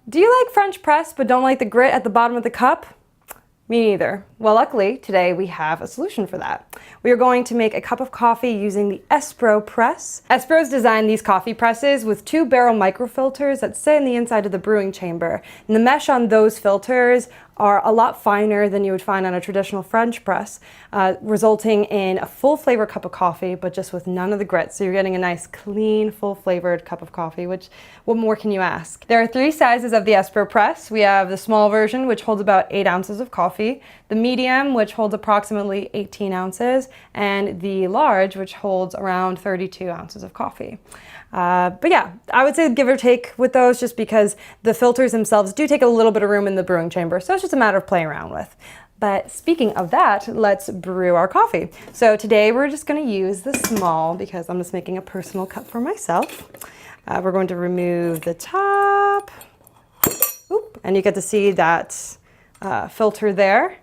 Do you like French press but don't like the grit at the bottom of the cup? Me neither. Well, luckily, today we have a solution for that. We are going to make a cup of coffee using the Espro Press. Espro's designed these coffee presses with 2-barrel microfilters that sit in the inside of the brewing chamber. And the mesh on those filters are a lot finer than you would find on a traditional French press, resulting in a full flavor cup of coffee, but just with none of the grit. So you're getting a nice, clean, full flavored cup of coffee, which what more can you ask? There are 3 sizes of the Espro Press. We have the small version, which holds about 8 ounces of coffee, the medium, which holds approximately 18 ounces, and the large, which holds around 32 ounces of coffee. But yeah, I would say give or take with those, just because the filters themselves do take a little bit of room in the brewing chamber, so it's just a matter of playing around with. But speaking of that, let's brew our coffee. So today we're just going to use the small because I'm just making a personal cup for myself. We're going to remove the top. Oop, and you get to see that filter there.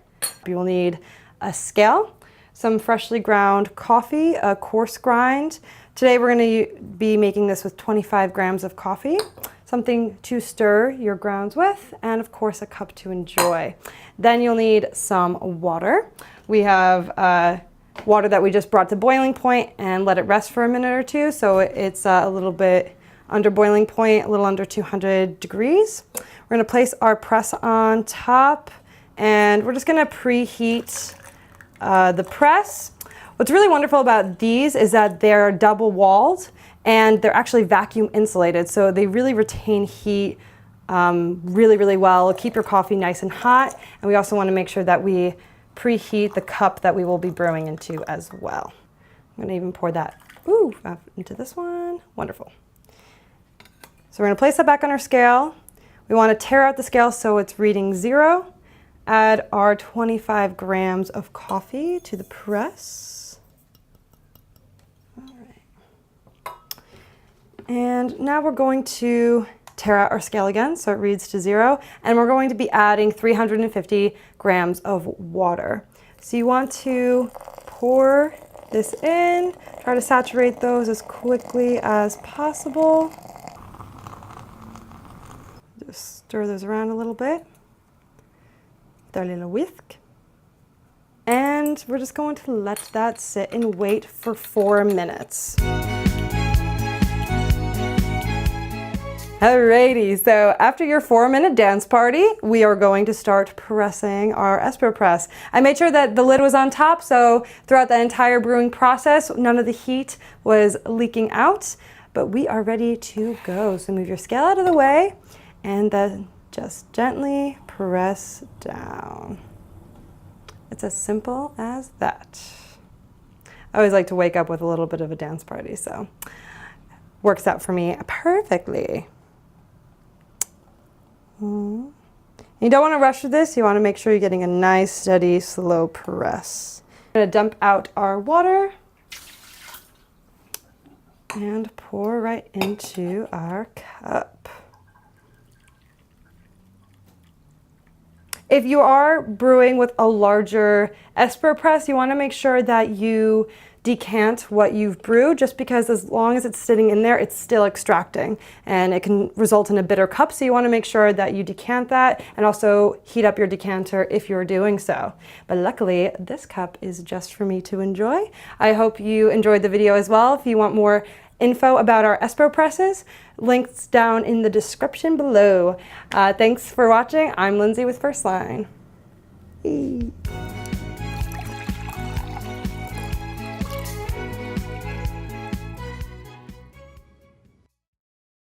You will need a scale, some freshly ground coffee, a coarse grind. Today we're going to be making this with 25 grams of coffee, something to stir your grounds with, and of course a cup to enjoy. Then you'll need some water. We have water that we just brought to boiling point and let it rest for a minute or two, so it's a little bit under boiling point, a little under 200 degrees. We're going to place our press on top, and we're just going to preheat the press. What's really wonderful about these is that they're double walled and they're actually vacuum insulated, so they really retain heat really well, keep your coffee nice and hot, and we also want to make sure that we preheat the cup that we will be brewing into as well. I'm going to even pour that into this one. Wonderful. So we're going to place that back on our scale. We want to tear out the scale so it's reading 0. Add our 25 grams of coffee to the press. And now we're going to tear out our scale again so it reads to 0, and we're going to be adding 350 grams of water. So you want to pour this in, try to saturate those as quickly as possible. Just stir those around a little bit with our little whisk. And we're just going to let that sit and wait for 4 minutes. Alrighty, so after your 4-minute dance party, we are going to start pressing our Espro Press. I made sure that the lid was on top, so throughout the entire brewing process, none of the heat was leaking out, but we are ready to go. So move your scale out of the way, and then just gently press down. It's as simple as that. I always like to wake up with a little bit of a dance party, so works out for me perfectly. You don't want to rush with this. You want to make sure you're getting a nice, steady, slow press. I'm going to dump out our water and pour right into our cup. If you are brewing with a larger Espro Press, you want to make sure that you decant what you've brewed, just because as long as it's sitting in there, it's still extracting and it can result in a bitter cup. So you want to make sure that you decant that and also heat up your decanter if you're doing so. But luckily, this cup is just for me to enjoy. I hope you enjoyed the video as well. If you want more info about our Espro presses, links down in the description below. Thanks for watching. I'm Lindsay with First Line.